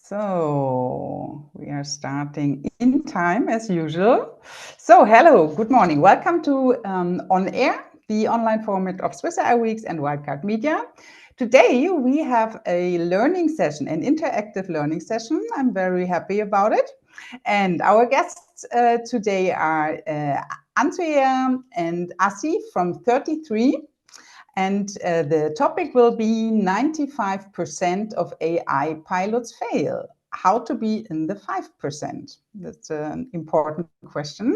So we are starting in time as usual. So hello, good morning. Welcome to On Air, the online format of Swiss AI Weeks and Wildcard Media. Today we have a learning session, an interactive learning session. I'm very happy about it. And our guests today are Ansuya and Asif from 33. And the topic will be 95% of AI pilots fail. How to be in the 5%? That's an important question.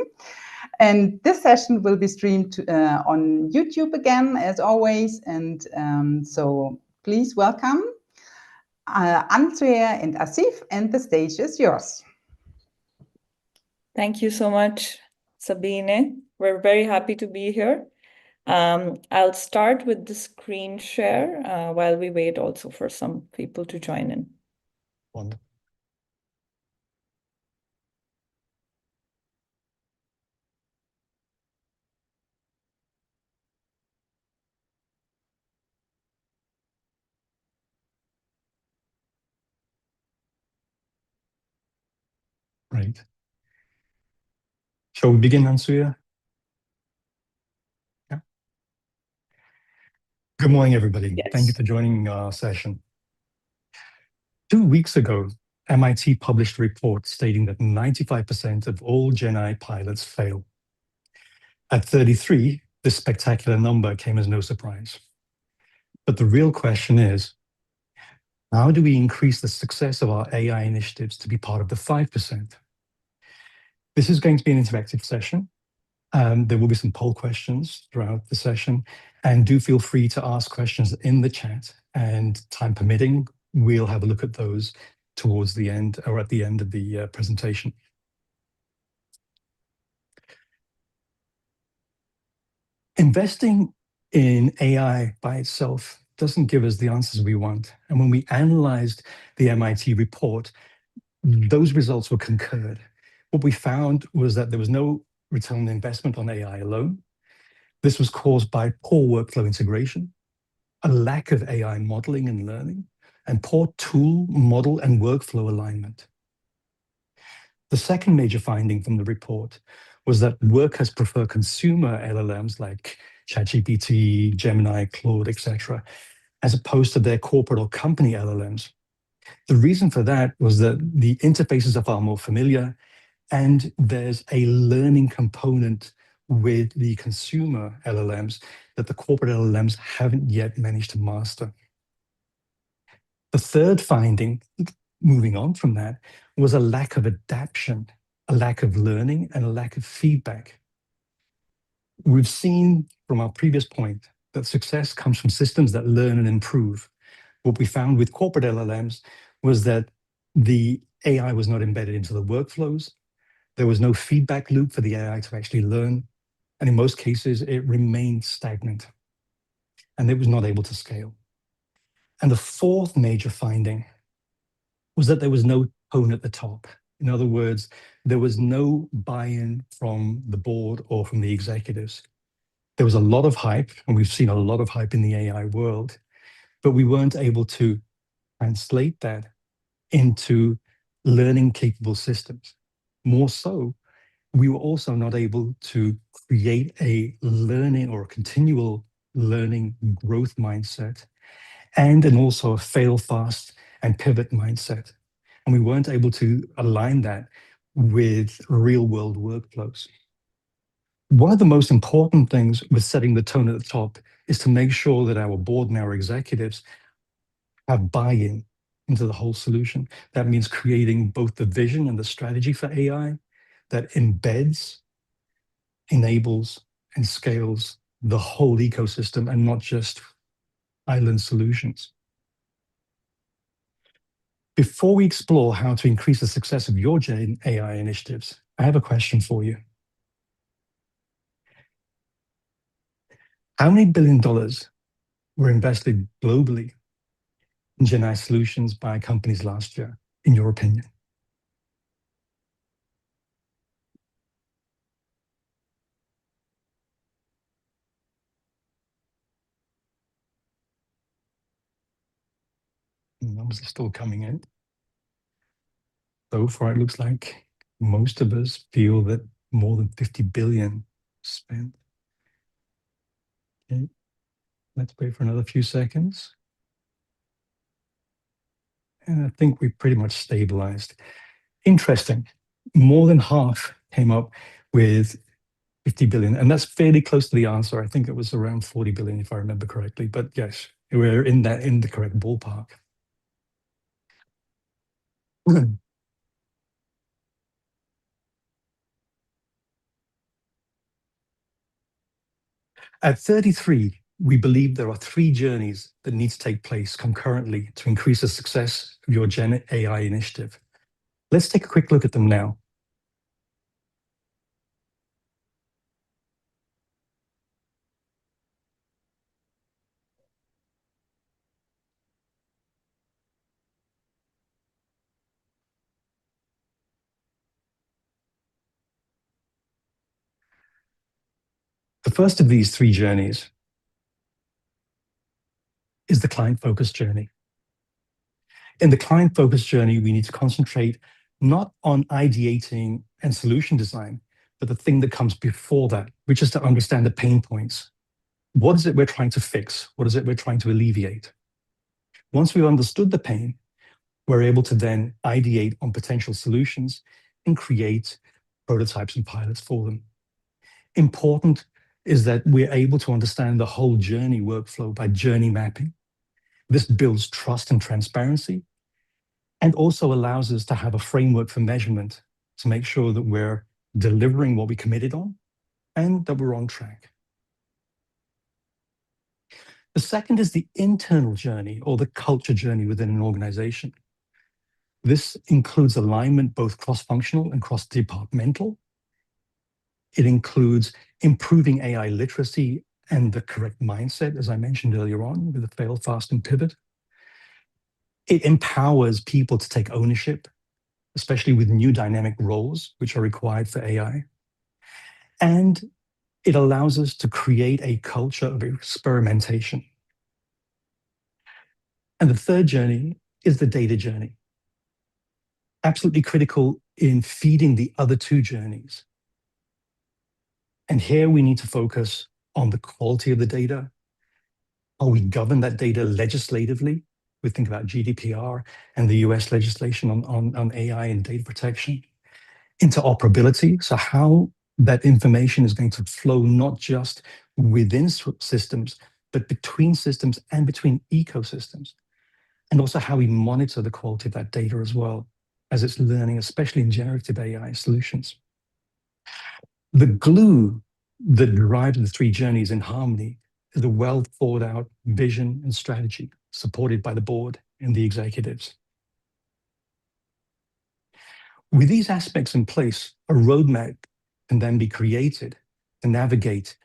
And this session will be streamed on YouTube again, as always. And so please welcome Ansuya and Asif, and the stage is yours. Thank you so much, Sabine. We're very happy to be here. I'll start with the screen share while we wait also for some people to join in. Wonderful. Right. Shall we begin, Ansuya? Yeah. Good morning, everybody. Yes. Thank you for joining our session. 2 weeks ago, MIT published a report stating that 95% of all Gen AI pilots fail. At 33, this spectacular number came as no surprise. But the real question is, how do we increase the success of our AI initiatives to be part of the 5%? This is going to be an interactive session. There will be some poll questions throughout the session, and do feel free to ask questions in the chat, and time permitting, we'll have a look at those towards the end or at the end of the presentation. Investing in AI by itself doesn't give us the answers we want. And when we analyzed the MIT report, those results were concurred. What we found was that there was no return on investment on AI alone. This was caused by poor workflow integration, a lack of AI modeling and learning, and poor tool, model, and workflow alignment. The second major finding from the report was that workers prefer consumer LLMs like ChatGPT, Gemini, Claude, etc., as opposed to their corporate or company LLMs. The reason for that was that the interfaces are far more familiar, and there's a learning component with the consumer LLMs that the corporate LLMs haven't yet managed to master. The third finding, moving on from that, was a lack of adaptation, a lack of learning, and a lack of feedback. We've seen from our previous point that success comes from systems that learn and improve. What we found with corporate LLMs was that the AI was not embedded into the workflows. There was no feedback loop for the AI to actually learn. And in most cases, it remained stagnant, and it was not able to scale. And the fourth major finding was that there was no tone at the top. In other words, there was no buy-in from the board or from the executives. There was a lot of hype, and we've seen a lot of hype in the AI world, but we weren't able to translate that into learning capable systems. More so, we were also not able to create a learning or a continual learning growth mindset, and also a fail fast and pivot mindset. And we weren't able to align that with real world workflows. One of the most important things with setting the tone at the top is to make sure that our board and our executives have buy-in into the whole solution. That means creating both the vision and the strategy for AI that embeds, enables, and scales the whole ecosystem and not just island solutions. Before we explore how to increase the success of your Gen AI initiatives, I have a question for you. How many $billion were invested globally in Gen AI solutions by companies last year, in your opinion? Numbers are still coming in. So far, it looks like most of us feel that more than 50 billion spent. Okay, let's wait for another few seconds. And I think we pretty much stabilized. Interesting. More than half came up with 50 billion, and that's fairly close to the answer. I think it was around 40 billion, if I remember correctly. But yes, we're in the correct ballpark. At 33, we believe there are 3 journeys that need to take place concurrently to increase the success of your Gen AI initiative. Let's take a quick look at them now. The first of these 3 journeys is the client-focused journey. In the client-focused journey, we need to concentrate not on ideating and solution design, but the thing that comes before that, which is to understand the pain points. What is it we're trying to fix? What is it we're trying to alleviate? Once we've understood the pain, we're able to then ideate on potential solutions and create prototypes and pilots for them. Important is that we're able to understand the whole journey workflow by journey mapping. This builds trust and transparency, and also allows us to have a framework for measurement to make sure that we're delivering what we committed on and that we're on track. The second is the internal journey, or the culture journey within an organization. This includes alignment, both cross-functional and cross-departmental. It includes improving AI literacy and the correct mindset, as I mentioned earlier on, with the fail, fast, and pivot. It empowers people to take ownership, especially with new dynamic roles which are required for AI. And it allows us to create a culture of experimentation. And the third journey is the data journey. Absolutely critical in feeding the other 2 journeys. And here we need to focus on the quality of the data, how we govern that data legislatively. We think about GDPR and the US legislation on AI and data protection. Interoperability, so how that information is going to flow not just within systems, but between systems and between ecosystems. And also how we monitor the quality of that data as well as it's learning, especially in generative AI solutions. The glue that drives the 3 journeys in harmony is a well thought out vision and strategy supported by the board and the executives. With these aspects in place, a roadmap can then be created to navigate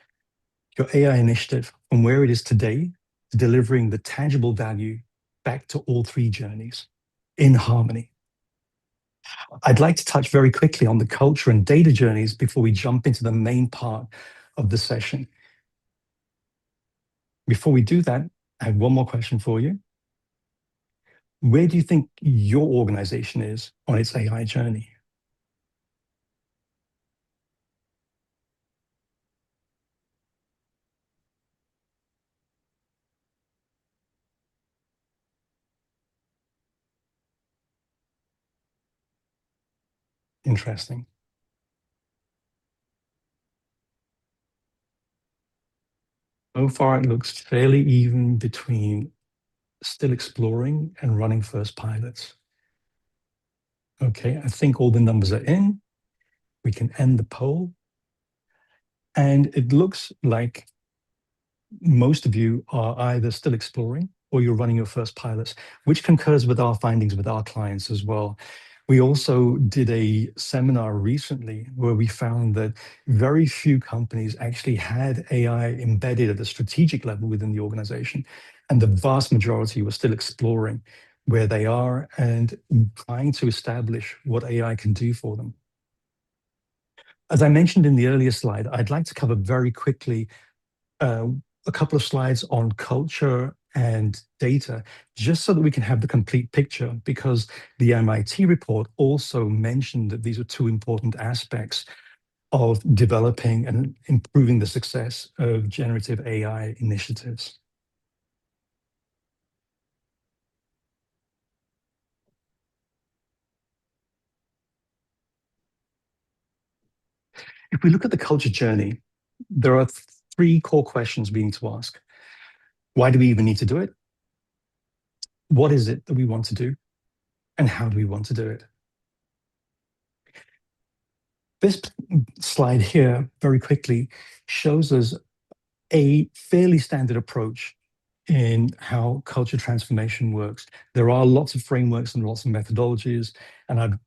your AI initiative from where it is today to delivering the tangible value back to all 3 journeys in harmony. I'd like to touch very quickly on the culture and data journeys before we jump into the main part of the session. Before we do that, I have one more question for you. Where do you think your organization is on its AI journey? Interesting. So far, it looks fairly even between still exploring and running first pilots. Okay, I think all the numbers are in. We can end the poll. And it looks like most of you are either still exploring or you're running your first pilots, which concurs with our findings with our clients as well. We also did a seminar recently where we found that very few companies actually had AI embedded at the strategic level within the organization. And the vast majority were still exploring where they are and trying to establish what AI can do for them. As I mentioned in the earlier slide, I'd like to cover very quickly a couple of slides on culture and data, just so that we can have the complete picture, because the MIT report also mentioned that these are two important aspects of developing and improving the success of generative AI initiatives. If we look at the culture journey, there are three core questions we need to ask. Why do we even need to do it? What is it that we want to do? And how do we want to do it? This slide here, very quickly, shows us a fairly standard approach in how culture transformation works. There are lots of frameworks and lots of methodologies, and I'd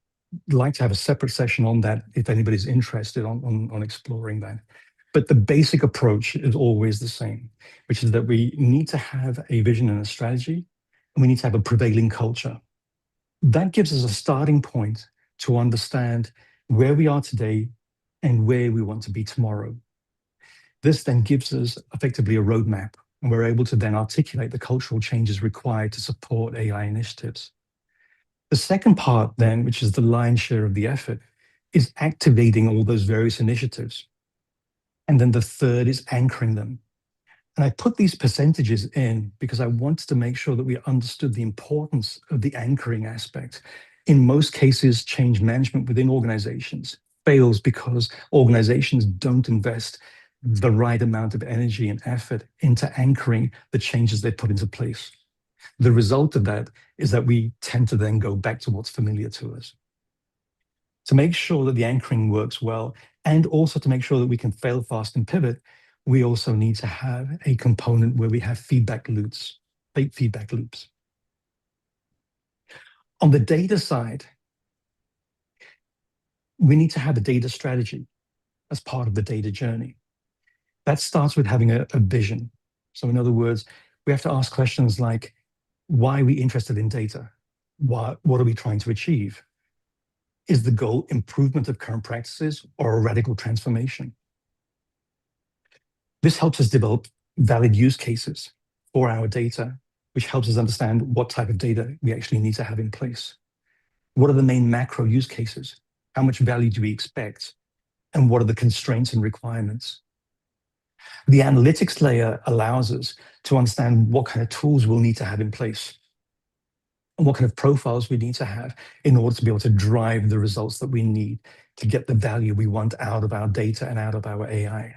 like to have a separate session on that if anybody's interested on exploring that. But the basic approach is always the same, which is that we need to have a vision and a strategy, and we need to have a prevailing culture. That gives us a starting point to understand where we are today and where we want to be tomorrow. This then gives us effectively a roadmap, and we're able to then articulate the cultural changes required to support AI initiatives. The second part then, which is the lion's share of the effort, is activating all those various initiatives. And then the third is anchoring them. And I put these percentages in because I wanted to make sure that we understood the importance of the anchoring aspect. In most cases, change management within organizations fails because organizations don't invest the right amount of energy and effort into anchoring the changes they put into place. The result of that is that we tend to then go back to what's familiar to us. To make sure that the anchoring works well, and also to make sure that we can fail fast and pivot, we also need to have a component where we have feedback loops. On the data side, we need to have a data strategy as part of the data journey. That starts with having a vision. So in other words, we have to ask questions like, why are we interested in data? What are we trying to achieve? Is the goal improvement of current practices or a radical transformation? This helps us develop valid use cases for our data, which helps us understand what type of data we actually need to have in place. What are the main macro use cases? How much value do we expect? And what are the constraints and requirements? The analytics layer allows us to understand what kind of tools we'll need to have in place and what kind of profiles we need to have in order to be able to drive the results that we need to get the value we want out of our data and out of our AI.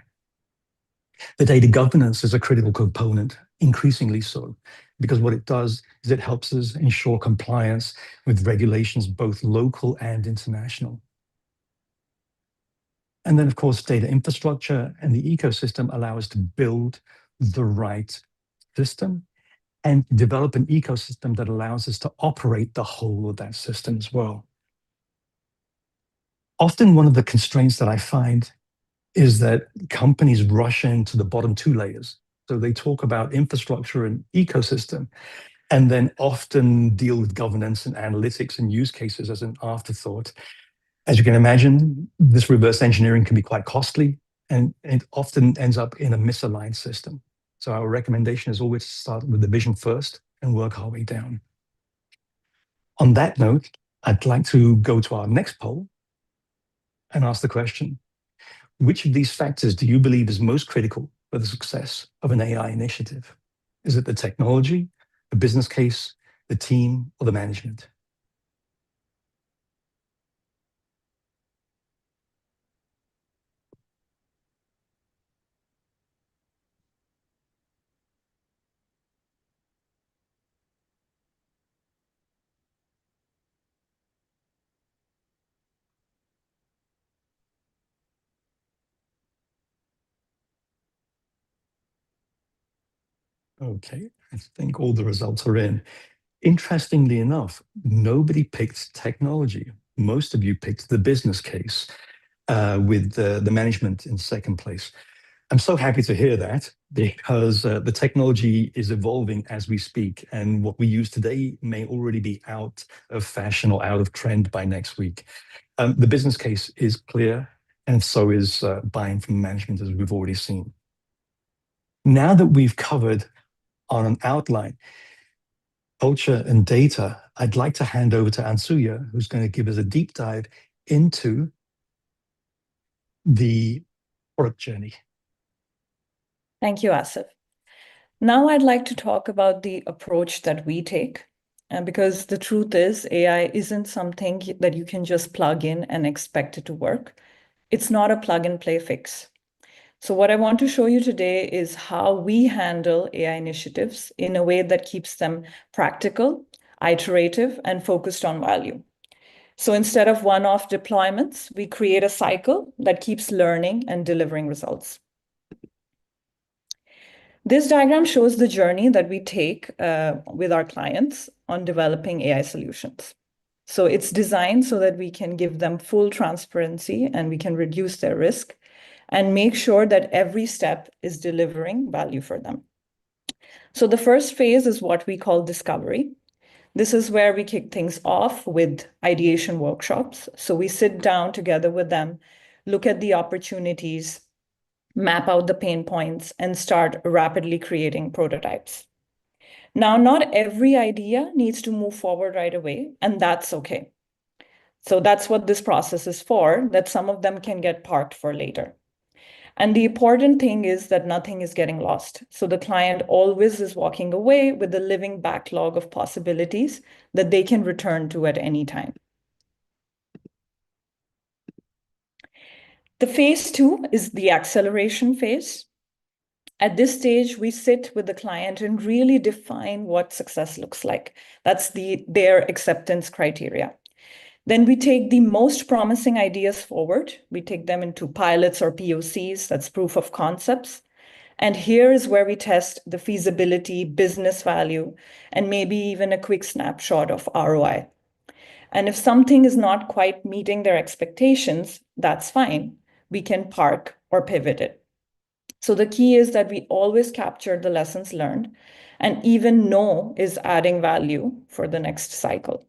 The data governance is a critical component, increasingly so, because what it does is it helps us ensure compliance with regulations, both local and international. And then, of course, data infrastructure and the ecosystem allow us to build the right system and develop an ecosystem that allows us to operate the whole of that system as well. Often one of the constraints that I find is that companies rush into the bottom two layers. So they talk about infrastructure and ecosystem, and then often deal with governance and analytics and use cases as an afterthought. As you can imagine, this reverse engineering can be quite costly, and it often ends up in a misaligned system. So our recommendation is always to start with the vision first and work our way down. On that note, I'd like to go to our next poll and ask the question, which of these factors do you believe is most critical for the success of an AI initiative? Is it the technology, the business case, the team, or the management? Okay, I think all the results are in. Interestingly enough, nobody picked technology. Most of you picked the business case, with the management in second place. I'm so happy to hear that, because the technology is evolving as we speak, and what we use today may already be out of fashion or out of trend by next week. The business case is clear, and so is buy-in from management, as we've already seen. Now that we've covered on an outline, culture and data, I'd like to hand over to Ansuya, who's going to give us a deep dive into the product journey. Thank you, Asif. Now I'd like to talk about the approach that we take, because the truth is AI isn't something that you can just plug in and expect it to work. It's not a plug and play fix. So what I want to show you today is how we handle AI initiatives in a way that keeps them practical, iterative, and focused on value. So instead of one-off deployments, we create a cycle that keeps learning and delivering results. This diagram shows the journey that we take with our clients on developing AI solutions. So it's designed so that we can give them full transparency and we can reduce their risk and make sure that every step is delivering value for them. So the first phase is what we call discovery. This is where we kick things off with ideation workshops. So we sit down together with them, look at the opportunities, map out the pain points, and start rapidly creating prototypes. Now, not every idea needs to move forward right away, and that's okay. So that's what this process is for, that some of them can get parked for later. And the important thing is that nothing is getting lost. So the client always is walking away with a living backlog of possibilities that they can return to at any time. The phase 2 is the acceleration phase. At this stage, we sit with the client and really define what success looks like. That's their acceptance criteria. Then we take the most promising ideas forward. We take them into pilots or POCs, that's proof of concepts. And here is where we test the feasibility, business value, and maybe even a quick snapshot of ROI. And if something is not quite meeting their expectations, that's fine. We can park or pivot it. So the key is that we always capture the lessons learned, and even no is adding value for the next cycle.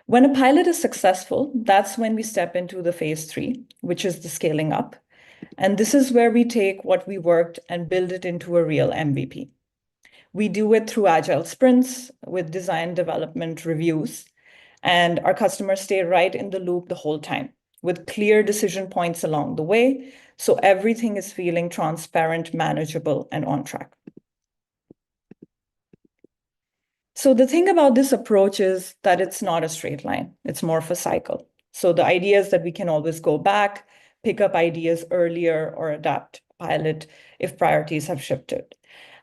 When a pilot is successful, that's when we step into the phase 3, which is the scaling up. And this is where we take what we worked and build it into a real MVP. We do it through agile sprints with design development reviews, and our customers stay right in the loop the whole time with clear decision points along the way. So everything is feeling transparent, manageable, and on track. So the thing about this approach is that it's not a straight line. It's more of a cycle. So the idea is that we can always go back, pick up ideas earlier, or adapt, pilot if priorities have shifted.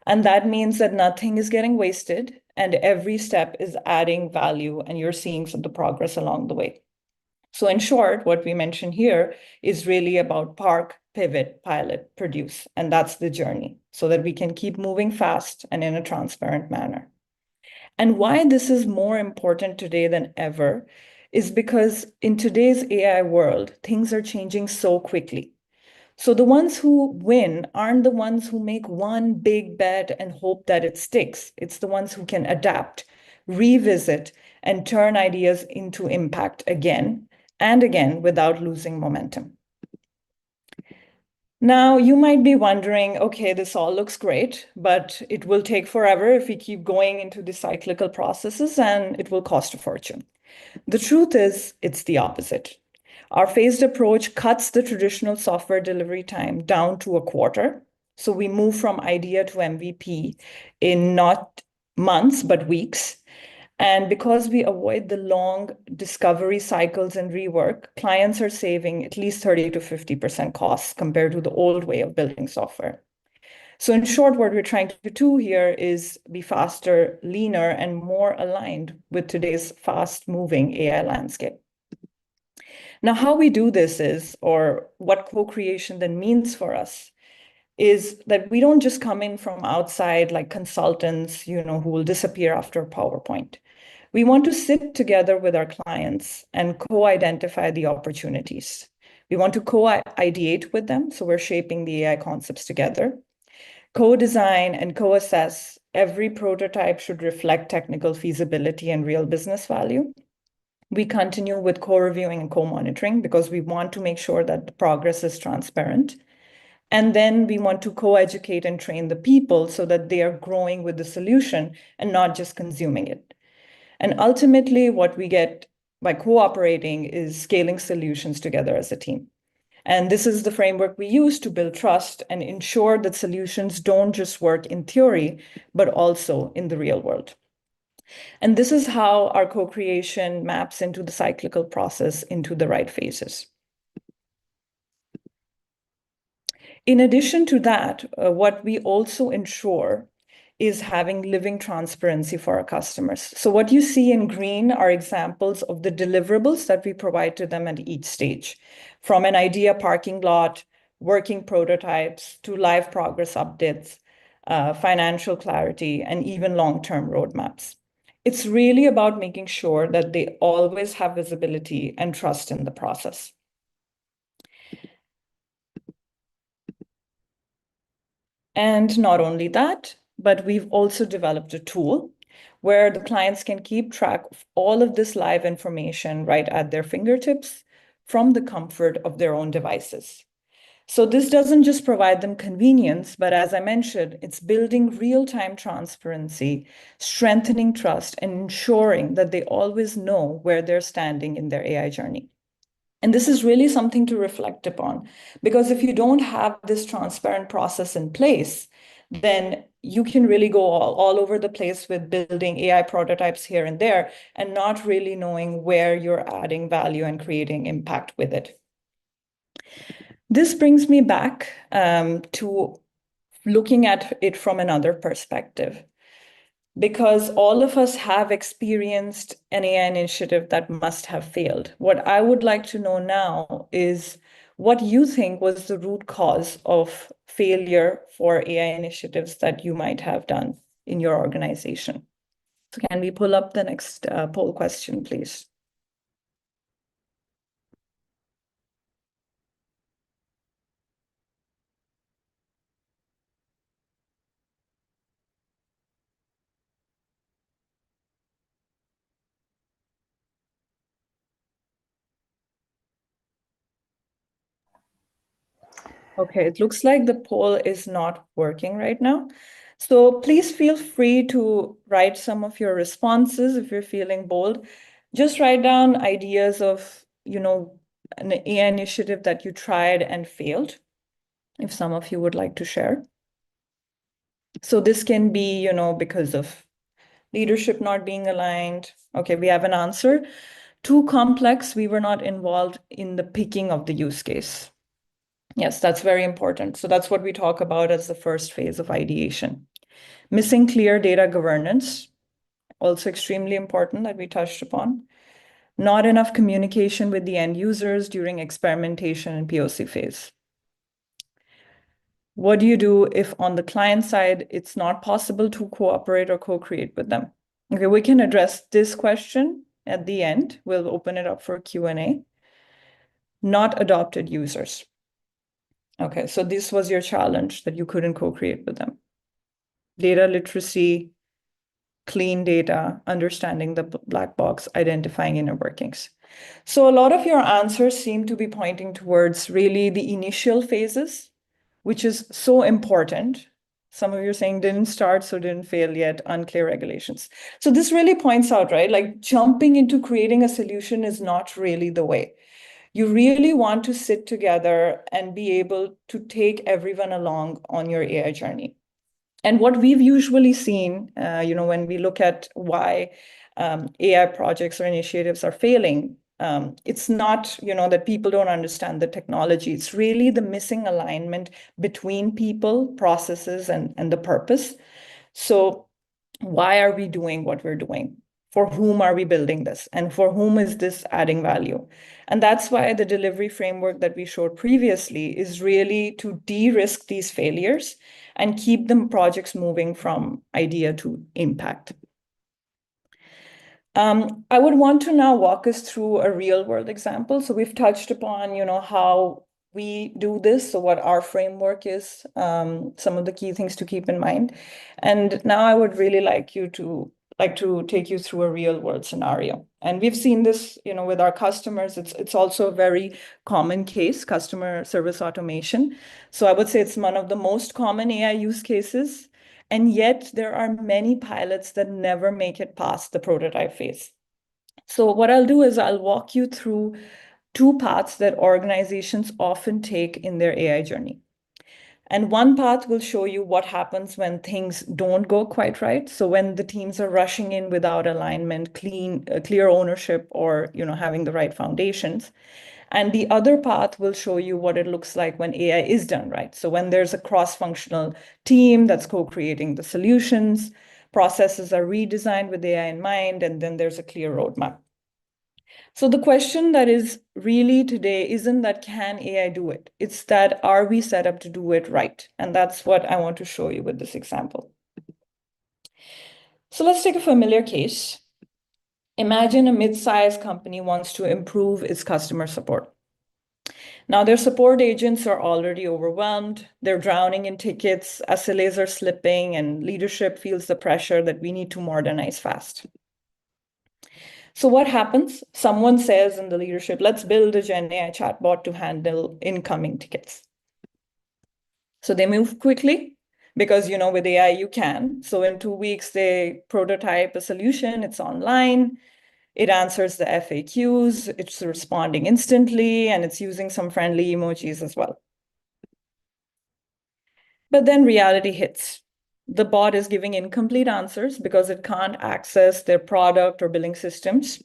And that means that nothing is getting wasted and every step is adding value and you're seeing some of the progress along the way. So in short, what we mentioned here is really about park, pivot, pilot, produce, and that's the journey so that we can keep moving fast and in a transparent manner. And why this is more important today than ever is because in today's AI world, things are changing so quickly. So the ones who win aren't the ones who make one big bet and hope that it sticks. It's the ones who can adapt, revisit, and turn ideas into impact again and again without losing momentum. Now, you might be wondering, okay, this all looks great, but it will take forever if we keep going into the cyclical processes and it will cost a fortune. The truth is, it's the opposite. Our phased approach cuts the traditional software delivery time down to a quarter. So we move from idea to MVP in not months, but weeks. And because we avoid the long discovery cycles and rework, clients are saving at least 30 to 50% costs compared to the old way of building software. So in short, what we're trying to do here is be faster, leaner, and more aligned with today's fast-moving AI landscape. Now, how we do this is, or what co-creation then means for us, is that we don't just come in from outside like consultants, who will disappear after PowerPoint. We want to sit together with our clients and co-identify the opportunities. We want to co-ideate with them, so we're shaping the AI concepts together. Co-design and co-assess. Every prototype should reflect technical feasibility and real business value. We continue with co-reviewing and co-monitoring because we want to make sure that the progress is transparent. And then we want to co-educate and train the people so that they are growing with the solution and not just consuming it. And ultimately, what we get by cooperating is scaling solutions together as a team. And this is the framework we use to build trust and ensure that solutions don't just work in theory, but also in the real world. And this is how our co-creation maps into the cyclical process into the right phases. In addition to that, what we also ensure is having living transparency for our customers. So what you see in green are examples of the deliverables that we provide to them at each stage, from an idea parking lot, working prototypes, to live progress updates, financial clarity, and even long-term roadmaps. It's really about making sure that they always have visibility and trust in the process. And not only that, but we've also developed a tool where the clients can keep track of all of this live information right at their fingertips from the comfort of their own devices. So this doesn't just provide them convenience, but as I mentioned, it's building real-time transparency, strengthening trust, and ensuring that they always know where they're standing in their AI journey. And this is really something to reflect upon, because if you don't have this transparent process in place, then you can really go all over the place with building AI prototypes here and there and not really knowing where you're adding value and creating impact with it. This brings me back to looking at it from another perspective, because all of us have experienced an AI initiative that must have failed. What I would like to know now is what you think was the root cause of failure for AI initiatives that you might have done in your organization. So can we pull up the next poll question, please? Okay, it looks like the poll is not working right now. So please feel free to write some of your responses if you're feeling bold. Just write down ideas of, an AI initiative that you tried and failed, if some of you would like to share. So this can be, because of leadership not being aligned. Okay, we have an answer. Too complex, we were not involved in the picking of the use case. Yes, that's very important. So that's what we talk about as the first phase of ideation. Missing clear data governance, also extremely important that we touched upon. Not enough communication with the end users during experimentation and POC phase. What do you do if on the client side, it's not possible to cooperate or co-create with them? Okay, we can address this question at the end. We'll open it up for Q&A. Not adopted users. Okay, so this was your challenge, that you couldn't co-create with them. Data literacy, clean data, understanding the black box, identifying inner workings. So a lot of your answers seem to be pointing towards really the initial phases, which is so important. Some of you are saying didn't start, so didn't fail yet, unclear regulations. So this really points out, right? Like jumping into creating a solution is not really the way. You really want to sit together and be able to take everyone along on your AI journey. And what we've usually seen, when we look at why AI projects or initiatives are failing, it's not, that people don't understand the technology. It's really the missing alignment between people, processes, and the purpose. So why are we doing what we're doing? For whom are we building this? And for whom is this adding value? And that's why the delivery framework that we showed previously is really to de-risk these failures and keep the projects moving from idea to impact. I would want to now walk us through a real world example. So we've touched upon, how we do this, so what our framework is, some of the key things to keep in mind. And now I would really like you to like to take you through a real world scenario. And we've seen this, with our customers. It's also a very common case, customer service automation. So I would say it's one of the most common AI use cases. And yet there are many pilots that never make it past the prototype phase. So what I'll do is I'll walk you through two paths that organizations often take in their AI journey. And one path will show you what happens when things don't go quite right. So when the teams are rushing in without alignment, clear ownership, or having the right foundations. And the other path will show you what it looks like when AI is done right. So when there's a cross-functional team that's co-creating the solutions, processes are redesigned with AI in mind, and then there's a clear roadmap. So the question that is really today isn't that can AI do it? It's that are we set up to do it right? And that's what I want to show you with this example. So let's take a familiar case. Imagine a mid-sized company wants to improve its customer support. Now their support agents are already overwhelmed. They're drowning in tickets, SLAs are slipping, and leadership feels the pressure that we need to modernize fast. So what happens? Someone says in the leadership, let's build a Gen AI chatbot to handle incoming tickets. So they move quickly because, with AI, you can. So in 2 weeks, they prototype a solution. It's online. It answers the FAQs. It's responding instantly, and it's using some friendly emojis as well. But then reality hits. The bot is giving incomplete answers because it can't access their product or billing systems.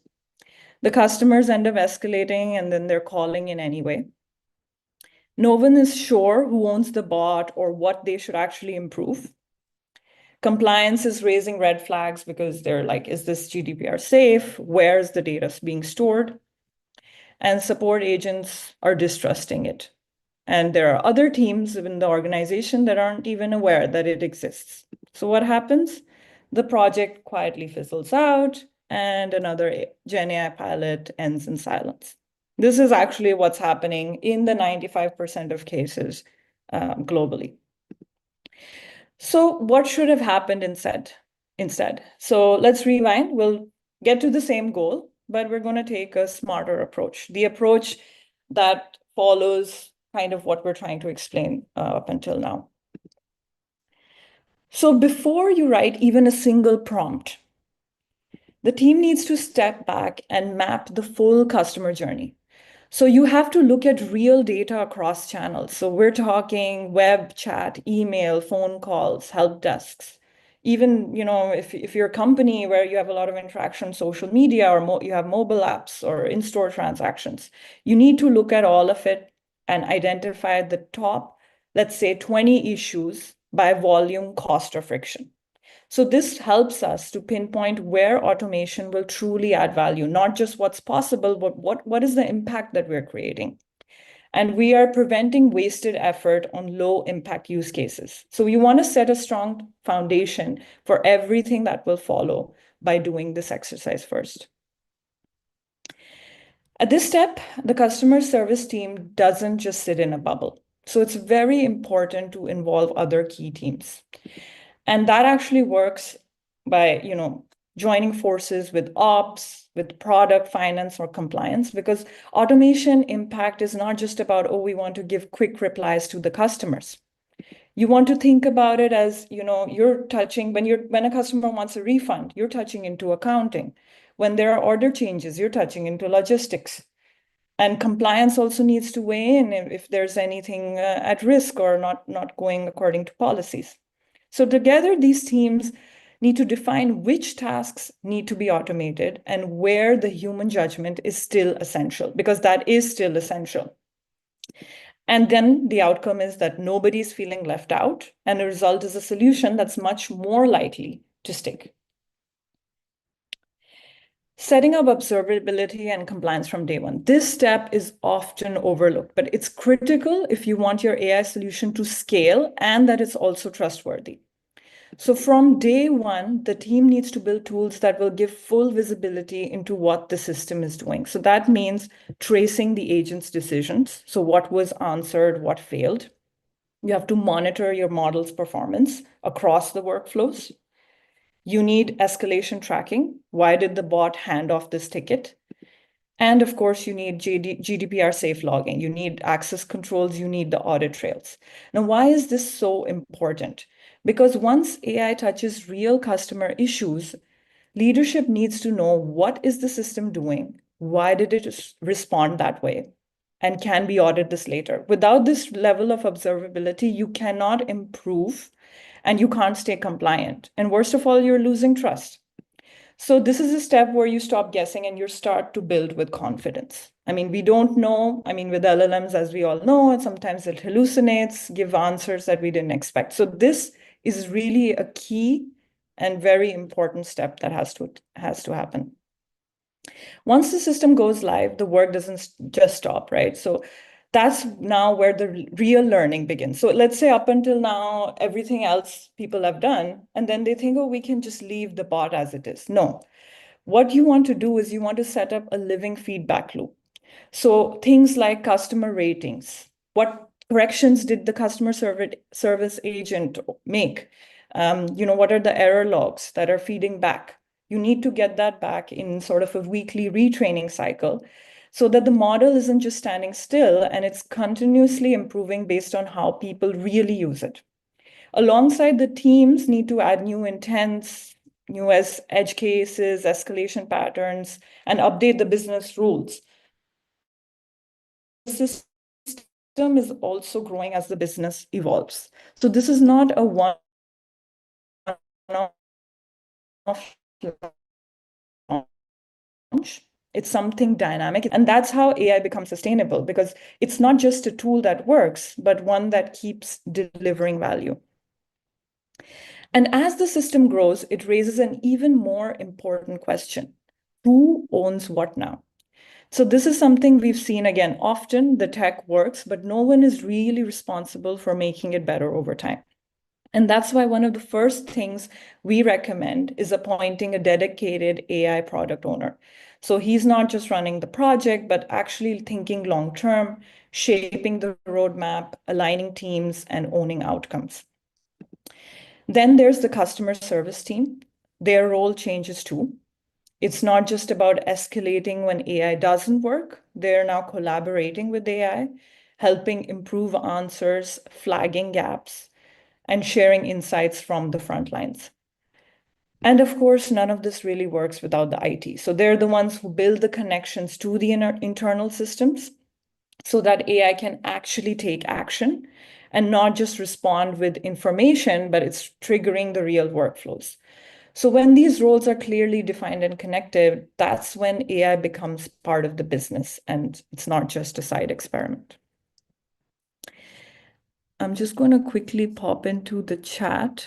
The customers end up escalating, and then they're calling in anyway. No one is sure who owns the bot or what they should actually improve. Compliance is raising red flags because they're like, is this GDPR safe? Where's the data being stored? And support agents are distrusting it. And there are other teams within the organization that aren't even aware that it exists. So what happens? The project quietly fizzles out, and another Gen AI pilot ends in silence. This is actually what's happening in the 95% of cases globally. So what should have happened instead? So let's rewind. We'll get to the same goal, but we're going to take a smarter approach. The approach that follows kind of what we're trying to explain up until now. So before you write even a single prompt, the team needs to step back and map the full customer journey. So you have to look at real data across channels. So we're talking web, chat, email, phone calls, help desks. Even, if you're a company where you have a lot of interaction, social media, or you have mobile apps or in-store transactions, you need to look at all of it and identify the top, let's say, 20 issues by volume, cost, or friction. So this helps us to pinpoint where automation will truly add value, not just what's possible, but what is the impact that we're creating. And we are preventing wasted effort on low impact use cases. So you want to set a strong foundation for everything that will follow by doing this exercise first. At this step, the customer service team doesn't just sit in a bubble. So it's very important to involve other key teams. And that actually works by, joining forces with ops, with product, finance, or compliance, because automation impact is not just about, we want to give quick replies to the customers. You want to think about it as, you're touching, when a customer wants a refund, you're touching into accounting. When there are order changes, you're touching into logistics. And compliance also needs to weigh in if there's anything at risk or not going according to policies. So together, these teams need to define which tasks need to be automated and where the human judgment is still essential, because that is still essential. And then the outcome is that nobody's feeling left out, and the result is a solution that's much more likely to stick. Setting up observability and compliance from day one. This step is often overlooked, but it's critical if you want your AI solution to scale and that it's also trustworthy. So from day one, the team needs to build tools that will give full visibility into what the system is doing. So that means tracing the agent's decisions. So what was answered, what failed. You have to monitor your model's performance across the workflows. You need escalation tracking. Why did the bot hand off this ticket? And of course, you need GDPR safe logging. You need access controls. You need the audit trails. Now, why is this so important? Because once AI touches real customer issues, leadership needs to know, what is the system doing? Why did it respond that way? And can we audit this later? Without this level of observability, you cannot improve and you can't stay compliant. And worst of all, you're losing trust. So this is a step where you stop guessing and you start to build with confidence. I mean, we don't know. I mean, with LLMs, as we all know, and sometimes it hallucinates, give answers that we didn't expect. So this is really a key and very important step that has to happen. Once the system goes live, the work doesn't just stop, right? So that's now where the real learning begins. So let's say up until now, everything else people have done, and then they think, oh, we can just leave the bot as it is. No. What you want to do is you want to set up a living feedback loop. So things like customer ratings. What corrections did the customer service agent make? What are the error logs that are feeding back? You need to get that back in sort of a weekly retraining cycle so that the model isn't just standing still and it's continuously improving based on how people really use it. Alongside, the teams need to add new intents, new edge cases, escalation patterns, and update the business rules. The system is also growing as the business evolves. So this is not a one-off launch. It's something dynamic. And that's how AI becomes sustainable, because it's not just a tool that works, but one that keeps delivering value. And as the system grows, it raises an even more important question. Who owns what now? So this is something we've seen again. Often the tech works, but no one is really responsible for making it better over time. And that's why one of the first things we recommend is appointing a dedicated AI product owner. So he's not just running the project, but actually thinking long-term, shaping the roadmap, aligning teams, and owning outcomes. Then there's the customer service team. Their role changes too. It's not just about escalating when AI doesn't work. They're now collaborating with AI, helping improve answers, flagging gaps, and sharing insights from the front lines. And of course, none of this really works without the IT. So they're the ones who build the connections to the internal systems so that AI can actually take action and not just respond with information, but it's triggering the real workflows. So when these roles are clearly defined and connected, that's when AI becomes part of the business and it's not just a side experiment. I'm just going to quickly pop into the chat.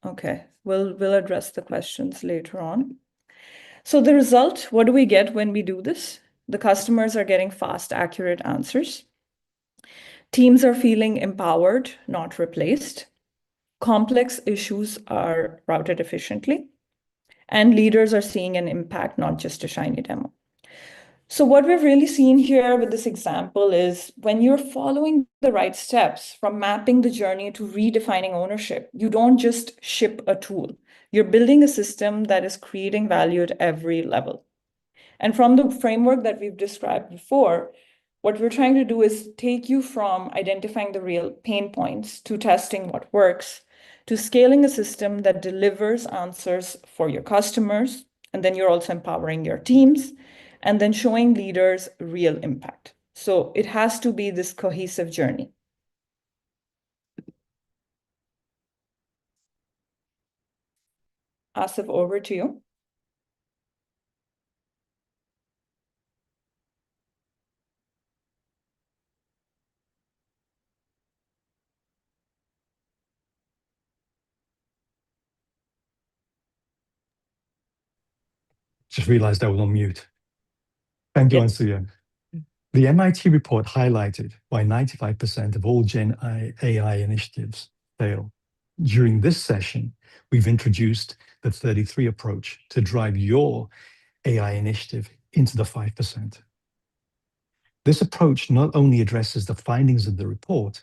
Okay, we'll address the questions later on. So the result, what do we get when we do this? The customers are getting fast, accurate answers. Teams are feeling empowered, not replaced. Complex issues are routed efficiently. And leaders are seeing an impact, not just a shiny demo. So what we've really seen here with this example is when you're following the right steps, from mapping the journey to redefining ownership, you don't just ship a tool. You're building a system that is creating value at every level. And from the framework that we've described before, what we're trying to do is take you from identifying the real pain points to testing what works, to scaling a system that delivers answers for your customers, and then you're also empowering your teams, and then showing leaders real impact. So it has to be this cohesive journey. Asif, over to you. Just realized I was on mute. Thank you, Yes. Ansuya. The MIT report highlighted why 95% of all Gen AI initiatives fail. During this session, we've introduced the 33 approach to drive your AI initiative into the 5%. This approach not only addresses the findings of the report,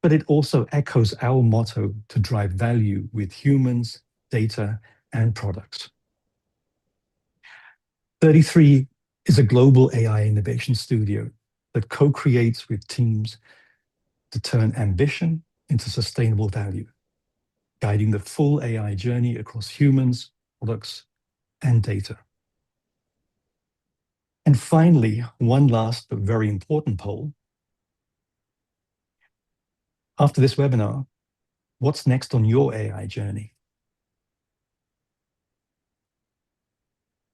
but it also echoes our motto to drive value with humans, data, and products. 33 is a global AI innovation studio that co-creates with teams to turn ambition into sustainable value, guiding the full AI journey across humans, products, and data. And finally, one last but very important poll. After this webinar, what's next on your AI journey?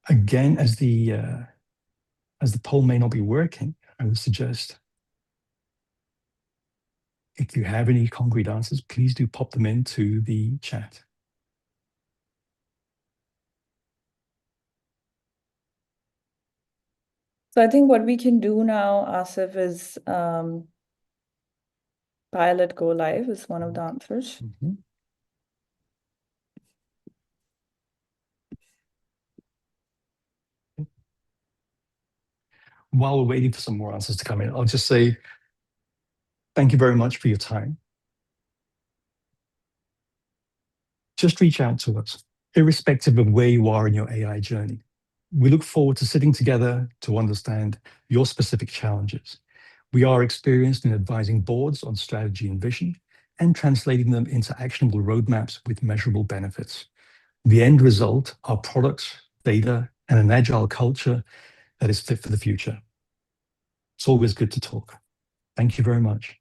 Again, as the poll may not be working, I would suggest if you have any concrete answers, please do pop them into the chat. So I think what we can do now, Asif, is pilot go live is one of the answers. Mm-hmm. While we're waiting for some more answers to come in, I'll just say thank you very much for your time. Just reach out to us, irrespective of where you are in your AI journey. We look forward to sitting together to understand your specific challenges. We are experienced in advising boards on strategy and vision and translating them into actionable roadmaps with measurable benefits. The end result are products, data, and an agile culture that is fit for the future. It's always good to talk. Thank you very much.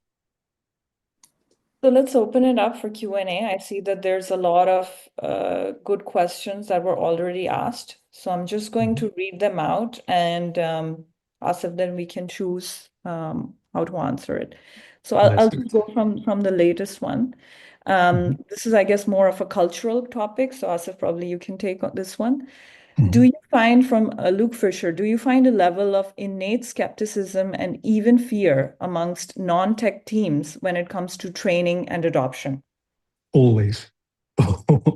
So let's open it up for Q&A. I see that there's a lot of good questions that were already asked. So I'm just going to read them out and Asif, then we can choose how to answer it. So I'll just go from the latest one. This is, I guess, more of a cultural topic. So Asif, probably you can take on this one. Do you find from Luke Fisher, do you find a level of innate skepticism and even fear amongst non-tech teams when it comes to training and adoption? Always.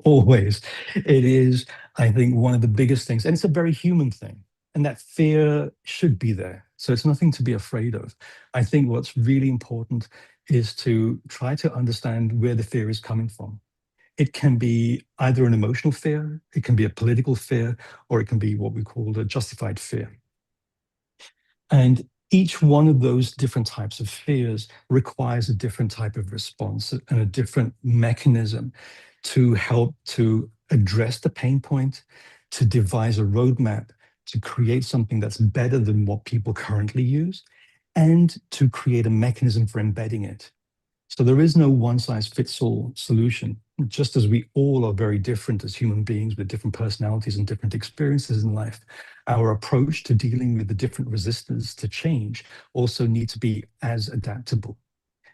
Always. It is, I think, one of the biggest things, and it's a very human thing. And that fear should be there. So it's nothing to be afraid of. I think what's really important is to try to understand where the fear is coming from. It can be either an emotional fear, it can be a political fear, or it can be what we call a justified fear. And each one of those different types of fears requires a different type of response and a different mechanism to help to address the pain point, to devise a roadmap, to create something that's better than what people currently use, and to create a mechanism for embedding it. So there is no one-size-fits-all solution. Just as we all are very different as human beings with different personalities and different experiences in life, our approach to dealing with the different resistance to change also needs to be as adaptable.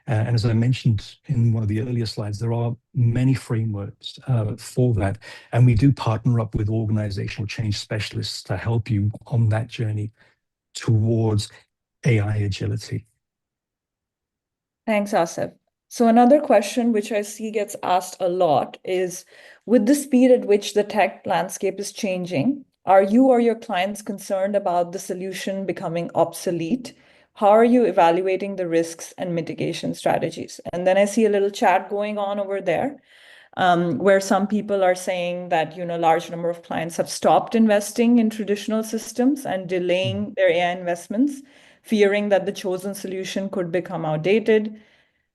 And as I mentioned in one of the earlier slides, there are many frameworks for that. And we do partner up with organizational change specialists to help you on that journey towards AI agility. Thanks, Asif. So another question which I see gets asked a lot is, with the speed at which the tech landscape is changing, are you or your clients concerned about the solution becoming obsolete? How are you evaluating the risks and mitigation strategies? And then I see a little chat going on over there, where some people are saying that, a large number of clients have stopped investing in traditional systems and delaying their AI investments, fearing that the chosen solution could become outdated.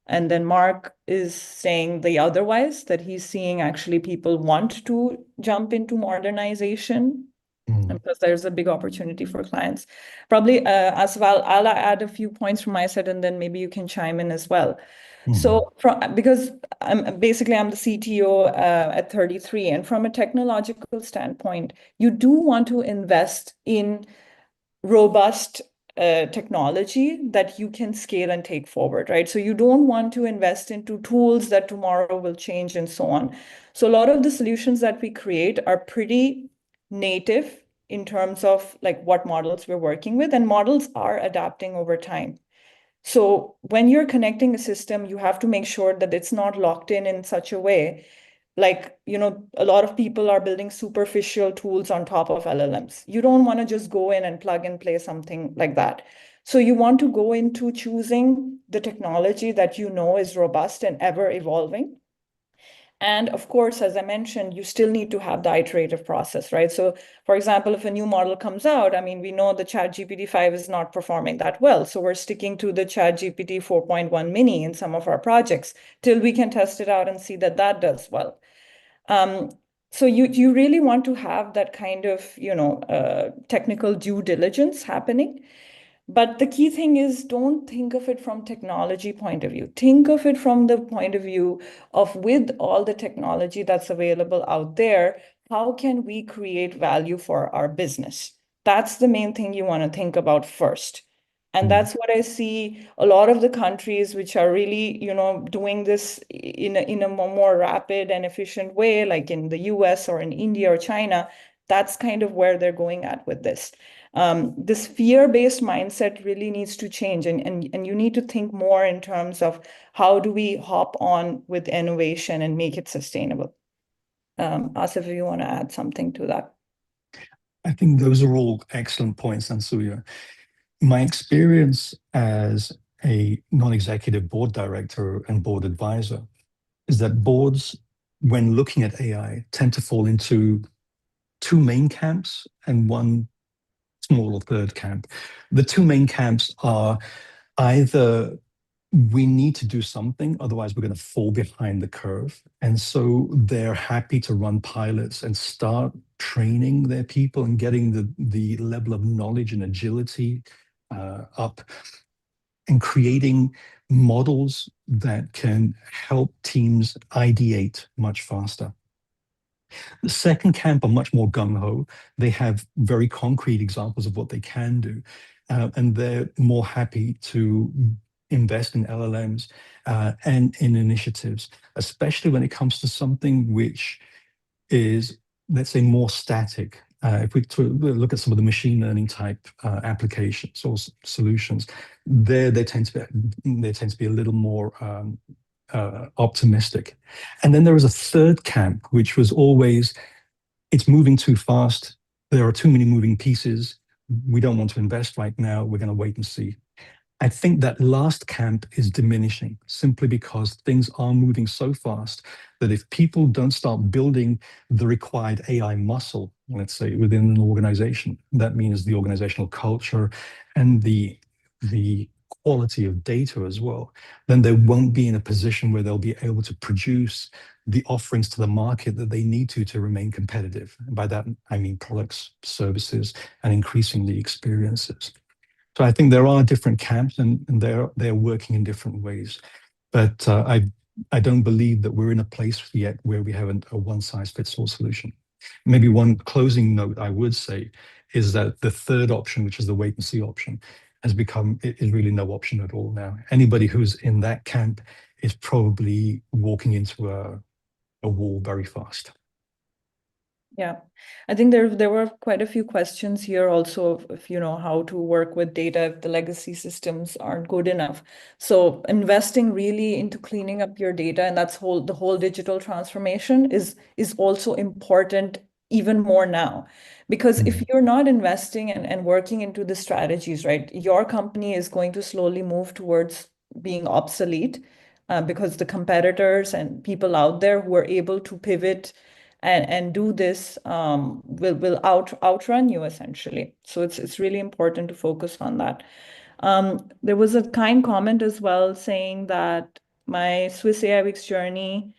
And then Mark is saying the otherwise, that he's seeing actually people want to jump into modernization because there's a big opportunity for clients. Probably, as well, I'll add a few points from my side and then maybe you can chime in as well. So because I'm the CTO at 33, and from a technological standpoint, you do want to invest in robust technology that you can scale and take forward, right? So you don't want to invest into tools that tomorrow will change and so on. So a lot of the solutions that we create are pretty native in terms of like what models we're working with, and models are adapting over time. So when you're connecting a system, you have to make sure that it's not locked in such a way. Like, a lot of people are building superficial tools on top of LLMs. You don't want to just go in and plug and play something like that. So you want to go into choosing the technology that is robust and ever evolving. And of course, as I mentioned, you still need to have the iterative process, right? So for example, if a new model comes out, I mean, we know the ChatGPT 5 is not performing that well. So we're sticking to the ChatGPT 4.1 mini in some of our projects till we can test it out and see that that does well. So you really want to have that kind of, technical due diligence happening. But the key thing is, don't think of it from technology point of view. Think of it from the point of view of, with all the technology that's available out there, how can we create value for our business? That's the main thing you want to think about first. And that's what I see a lot of the countries which are really, doing this in a more rapid and efficient way, like in the US or in India or China. That's kind of where they're going at with this. This fear-based mindset really needs to change, and you need to think more in terms of how do we hop on with innovation and make it sustainable. Asif, if you want to add something to that. I think those are all excellent points, Ansuya. My experience as a non-executive board director and board advisor is that boards, when looking at AI, tend to fall into two main camps and one small third camp. The two main camps are either we need to do something, otherwise we're going to fall behind the curve. And so they're happy to run pilots and start training their people and getting the level of knowledge and agility up, and creating models that can help teams ideate much faster. The second camp are much more gung-ho. They have very concrete examples of what they can do, and they're more happy to invest in LLMs and in initiatives, especially when it comes to something which is, let's say, more static. If we look at some of the machine learning type applications or solutions, they tend to be a little more optimistic. And then there is a third camp, which was always, it's moving too fast. There are too many moving pieces. We don't want to invest right now. We're going to wait and see. I think that last camp is diminishing simply because things are moving so fast that if people don't start building the required AI muscle, let's say, within an organization, that means the organizational culture and the quality of data as well, then they won't be in a position where they'll be able to produce the offerings to the market that they need to remain competitive. And by that, I mean products, services, and increasingly experiences. So I think there are different camps, and they're working in different ways. But I don't believe that we're in a place yet where we have a one-size-fits-all solution. Maybe one closing note I would say is that the third option, which is the wait-and-see option, is really no option at all now. Anybody who's in that camp is probably walking into a wall very fast. Yeah, I think there were quite a few questions here also of how to work with data if the legacy systems aren't good enough. So investing really into cleaning up your data, and the whole digital transformation is also important even more now. Because if you're not investing and working into the strategies, right, your company is going to slowly move towards being obsolete because the competitors and people out there who are able to pivot and do this will outrun you essentially. So it's really important to focus on that. There was a kind comment as well saying that my Swiss AI Week's journey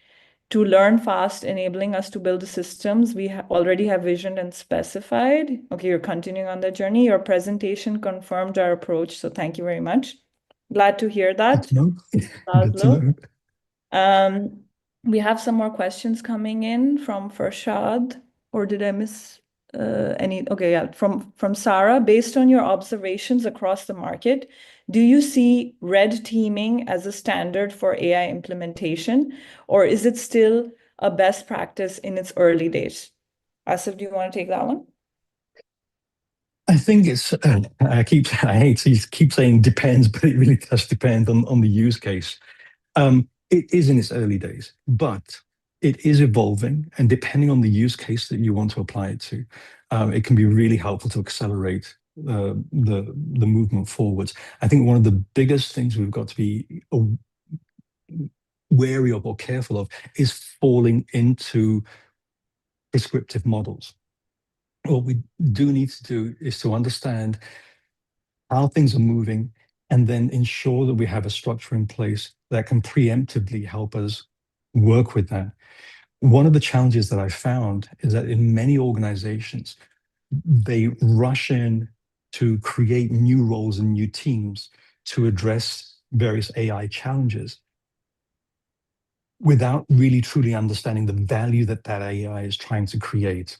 to learn fast, enabling us to build the systems we already have visioned and specified. Okay, you're continuing on that journey. Your presentation confirmed our approach, so thank you very much. Glad to hear that. Good to know. We have some more questions coming in from Farshad, or did I miss any? Okay, yeah, from Sarah. Based on your observations across the market, do you see red teaming as a standard for AI implementation, or is it still a best practice in its early days? Asif, do you want to take that one? I think it's, I hate to keep saying depends, but it really does depend on the use case. It is in its early days, but it is evolving, and depending on the use case that you want to apply it to, it can be really helpful to accelerate the movement forwards. I think one of the biggest things we've got to be wary of or careful of is falling into prescriptive models. What we do need to do is to understand how things are moving and then ensure that we have a structure in place that can preemptively help us work with that. One of the challenges that I found is that in many organizations, they rush in to create new roles and new teams to address various AI challenges without really truly understanding the value that that AI is trying to create.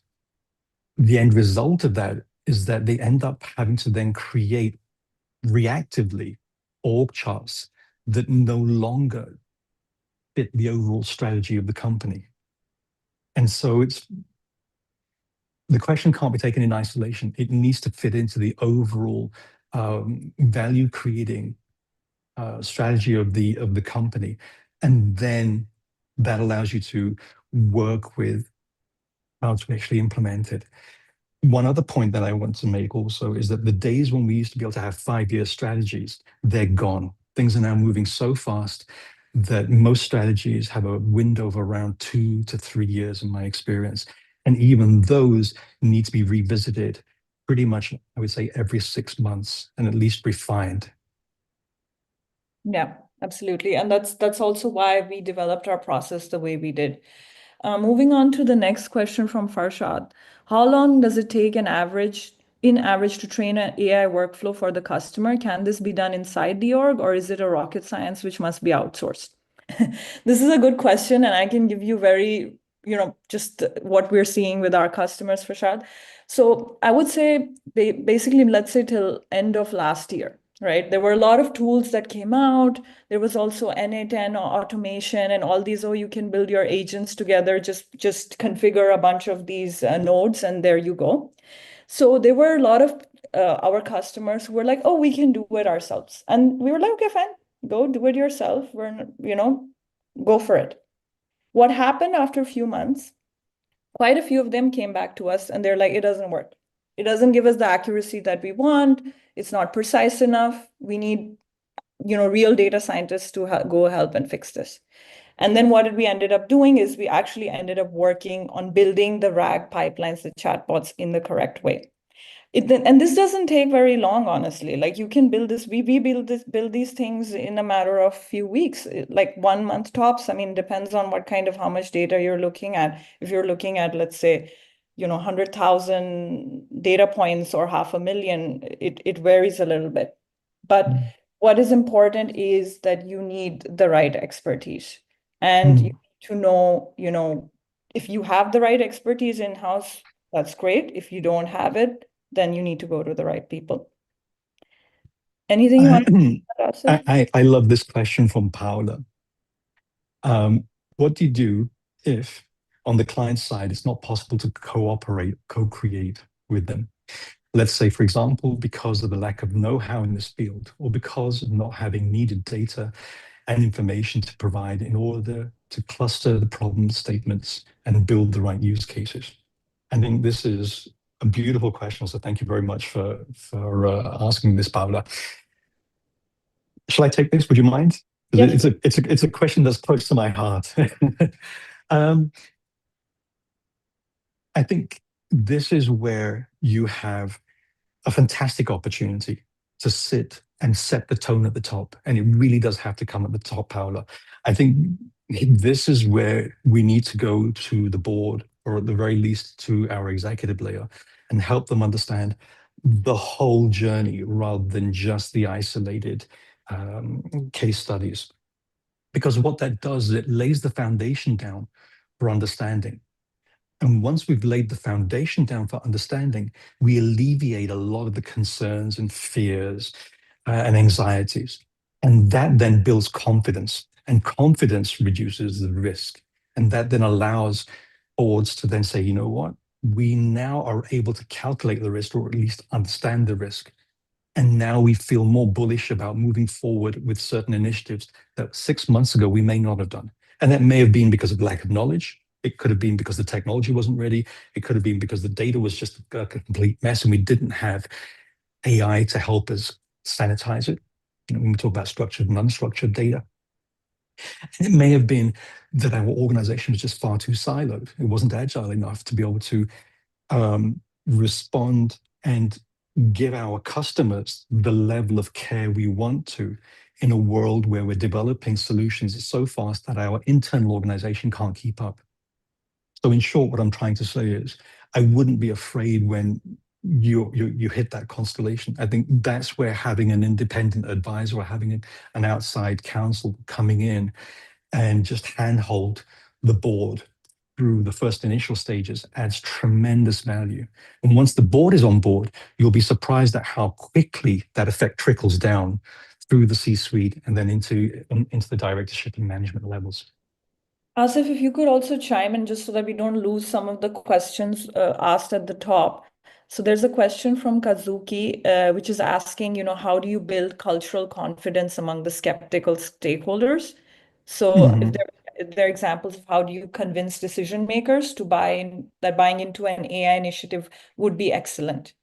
The end result of that is that they end up having to then create reactively org charts that no longer fit the overall strategy of the company. And so the question can't be taken in isolation. It needs to fit into the overall value creating strategy of the company. And then that allows you to work with how to actually implement it. One other point that I want to make also is that the days when we used to be able to have 5-year strategies, they're gone. Things are now moving so fast that most strategies have a window of around 2 to 3 years in my experience. And even those need to be revisited pretty much, I would say, every 6 months and at least refined. Yeah, absolutely. And that's also why we developed our process the way we did. Moving on to the next question from Farshad. How long does it take in average to train an AI workflow for the customer? Can this be done inside the org, or is it a rocket science which must be outsourced? This is a good question, and I can give you very, just what we're seeing with our customers, Farshad. So I would say basically, let's say till end of last year, right? There were a lot of tools that came out. There was also NA10 automation and all these, you can build your agents together, just configure a bunch of these nodes and there you go. So there were a lot of our customers who were like, oh, we can do it ourselves. And we were like, okay, fine, go do it yourself. Go for it. What happened after a few months, quite a few of them came back to us and they're like, it doesn't work. It doesn't give us the accuracy that we want. It's not precise enough. We need, real data scientists to go help and fix this. And then what we ended up doing is we actually ended up working on building the RAG pipelines, the chatbots in the correct way. And this doesn't take very long, honestly. Like you can build this, we build these things in a matter of few weeks, like 1 month tops. I mean, depends on how much data you're looking at. If you're looking at, let's say, 100,000 data points or 500,000, it varies a little bit. But what is important is that you need the right expertise. And you need to know, if you have the right expertise in-house, that's great. If you don't have it, then you need to go to the right people. Anything you want to add? I love this question from Paula. What do you do if on the client side, it's not possible to cooperate, co-create with them? Let's say, for example, because of the lack of know-how in this field, or because of not having needed data and information to provide in order to cluster the problem statements and build the right use cases. I think this is a beautiful question. So thank you very much for asking this, Paula. Shall I take this? Would you mind? Yes. It's a question that's close to my heart. I think this is where you have a fantastic opportunity to sit and set the tone at the top. And it really does have to come at the top, Paula. I think this is where we need to go to the board, or at the very least to our executive layer, and help them understand the whole journey rather than just the isolated case studies. Because what that does is it lays the foundation down for understanding. And once we've laid the foundation down for understanding, we alleviate a lot of the concerns and fears and anxieties. And that then builds confidence, and confidence reduces the risk. And that then allows boards to then say, you know what, we now are able to calculate the risk, or at least understand the risk. And now we feel more bullish about moving forward with certain initiatives that 6 months ago we may not have done. And that may have been because of lack of knowledge. It could have been because the technology wasn't ready. It could have been because the data was just a complete mess and we didn't have AI to help us sanitize it. When we talk about structured and unstructured data. It may have been that our organization was just far too siloed. It wasn't agile enough to be able to respond and give our customers the level of care we want to in a world where we're developing solutions so fast that our internal organization can't keep up. So in short, what I'm trying to say is I wouldn't be afraid when you hit that constellation. I think that's where having an independent advisor or having an outside counsel coming in and just handhold the board through the first initial stages adds tremendous value. And once the board is on board, you'll be surprised at how quickly that effect trickles down through the C-suite and then into the directorship and management levels. Asif, if you could also chime in just so that we don't lose some of the questions asked at the top. So there's a question from Kazuki, which is asking, how do you build cultural confidence among the skeptical stakeholders? So if there are examples of how do you convince decision makers to buying into an AI initiative would be excellent.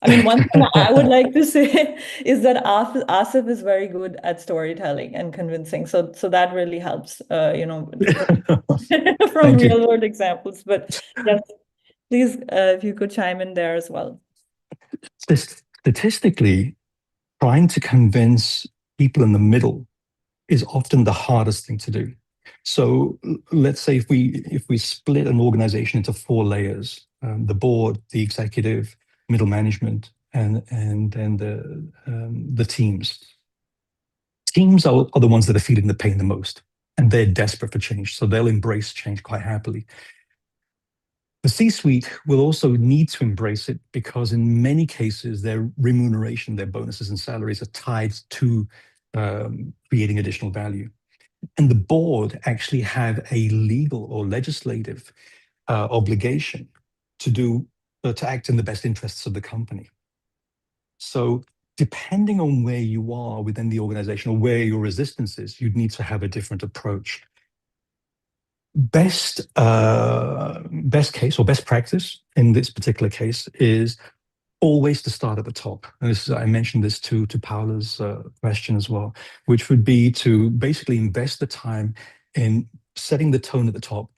I mean, one thing I would like to say is that Asif is very good at storytelling and convincing. So that really helps, from real world examples. But yes, please, if you could chime in there as well. Statistically, trying to convince people in the middle is often the hardest thing to do. So let's say if we split an organization into 4 layers, the board, the executive, middle management, and then the teams. Teams are the ones that are feeling the pain the most, and they're desperate for change, so they'll embrace change quite happily. The C-suite will also need to embrace it because in many cases, their remuneration, their bonuses and salaries are tied to creating additional value. And the board actually have a legal or legislative obligation to act in the best interests of the company. So depending on where you are within the organization or where your resistance is, you'd need to have a different approach. Best case or best practice in this particular case is always to start at the top. And I mentioned this to Paula's question as well, which would be to basically invest the time in setting the tone at the top,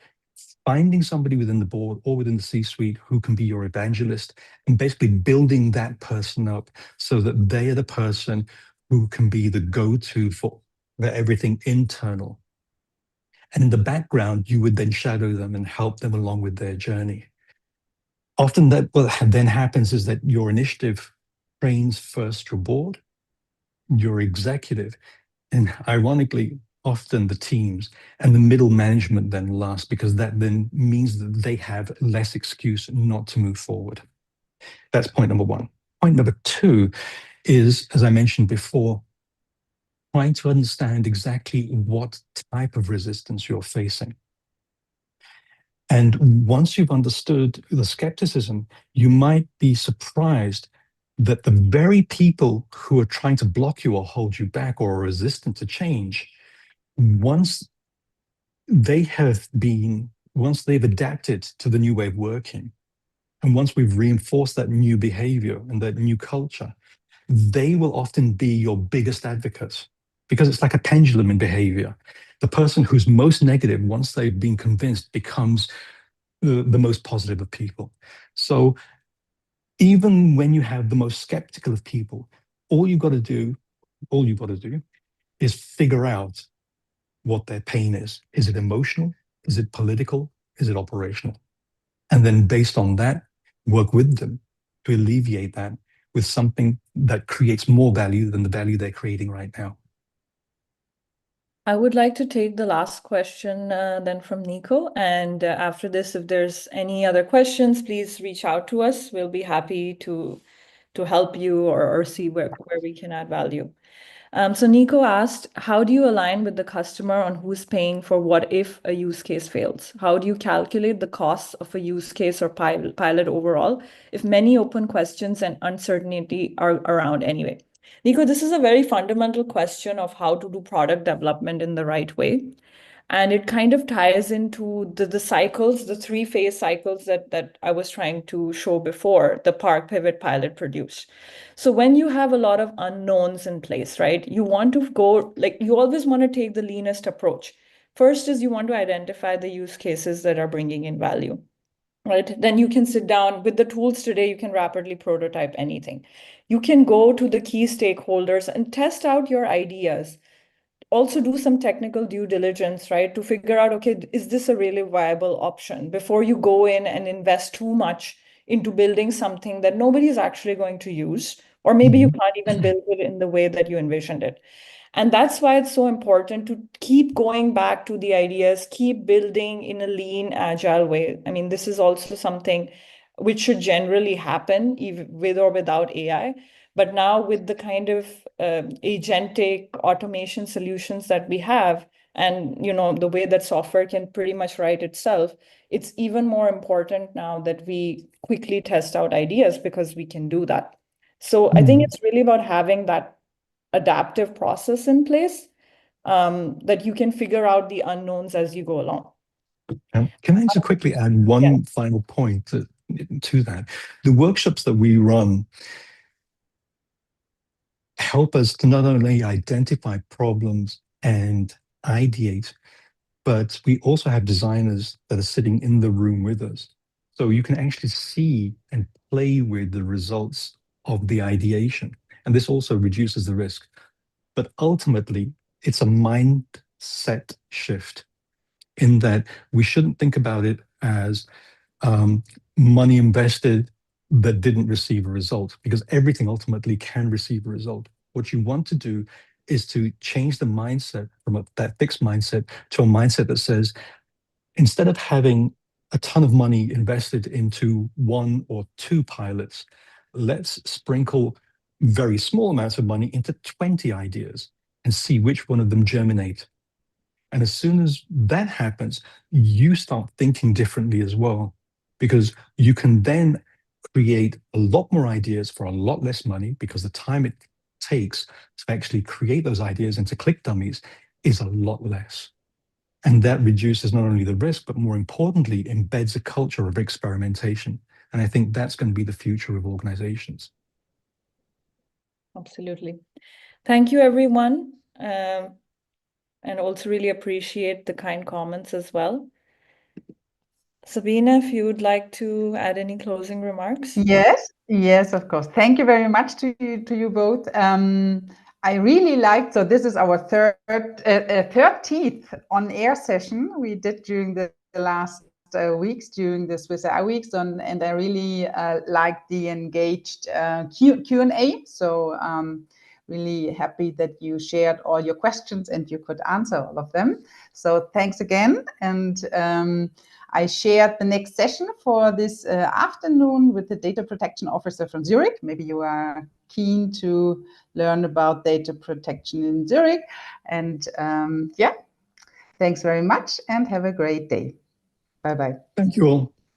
finding somebody within the board or within the C-suite who can be your evangelist, and basically building that person up so that they are the person who can be the go-to for everything internal. And in the background, you would then shadow them and help them along with their journey. Often what then happens is that your initiative trains first your board, your executive, and ironically, often the teams, and the middle management then last, because that then means that they have less excuse not to move forward. That's point number 1. Point number 2 is, as I mentioned before, trying to understand exactly what type of resistance you're facing. And once you've understood the skepticism, you might be surprised that the very people who are trying to block you or hold you back or are resistant to change, once they've adapted to the new way of working, and once we've reinforced that new behavior and that new culture, they will often be your biggest advocates, because it's like a pendulum in behavior. The person who's most negative, once they've been convinced, becomes the most positive of people. So even when you have the most skeptical of people, all you've got to do is figure out what their pain is. Is it emotional? Is it political? Is it operational? And then based on that, work with them to alleviate that with something that creates more value than the value they're creating right now. I would like to take the last question then from Nico. And after this, if there's any other questions, please reach out to us. We'll be happy to help you or see where we can add value. So Nico asked, how do you align with the customer on who's paying for what if a use case fails? How do you calculate the costs of a use case or pilot overall if many open questions and uncertainty are around anyway? Nico, this is a very fundamental question of how to do product development in the right way. And it kind of ties into the cycles, the three-phase cycles that I was trying to show before, the Park Pivot Pilot produced. So when you have a lot of unknowns in place, right, you want to go, like, you always want to take the leanest approach. First is you want to identify the use cases that are bringing in value, right? Then you can sit down with the tools today, you can rapidly prototype anything. You can go to the key stakeholders and test out your ideas. Also do some technical due diligence, right? To figure out, okay, is this a really viable option before you go in and invest too much into building something that nobody is actually going to use, or maybe you can't even build it in the way that you envisioned it. And that's why it's so important to keep going back to the ideas, keep building in a lean, agile way. I mean, this is also something which should generally happen even with or without AI. But now with the kind of agentic automation solutions that we have, and the way that software can pretty much write itself, it's even more important now that we quickly test out ideas because we can do that. So I think it's really about having that adaptive process in place, that you can figure out the unknowns as you go along. Can I just quickly add one final point to that? The workshops that we run help us to not only identify problems and ideate, but we also have designers that are sitting in the room with us. So you can actually see and play with the results of the ideation. And this also reduces the risk. But ultimately, it's a mindset shift in that we shouldn't think about it as money invested that didn't receive a result, because everything ultimately can receive a result. What you want to do is to change the mindset from that fixed mindset to a mindset that says, instead of having a ton of money invested into 1 or 2 pilots, let's sprinkle very small amounts of money into 20 ideas and see which one of them germinate. And as soon as that happens, you start thinking differently as well, because you can then create a lot more ideas for a lot less money, because the time it takes to actually create those ideas into click dummies is a lot less. And that reduces not only the risk, but more importantly, embeds a culture of experimentation. And I think that's going to be the future of organizations. Absolutely. Thank you, everyone. And also really appreciate the kind comments as well. Sabina, if you would like to add any closing remarks. Yes, of course. Thank you very much to you both. I really liked, so this is our 30th on-air session we did during the last weeks, during the Swiss AI Weeks, and I really liked the engaged Q&A. So really happy that you shared all your questions and you could answer all of them. So thanks again. And I shared the next session for this afternoon with the data protection officer from Zurich. Maybe you are keen to learn about data protection in Zurich. And yeah, thanks very much and have a great day. Bye-bye. Thank you all.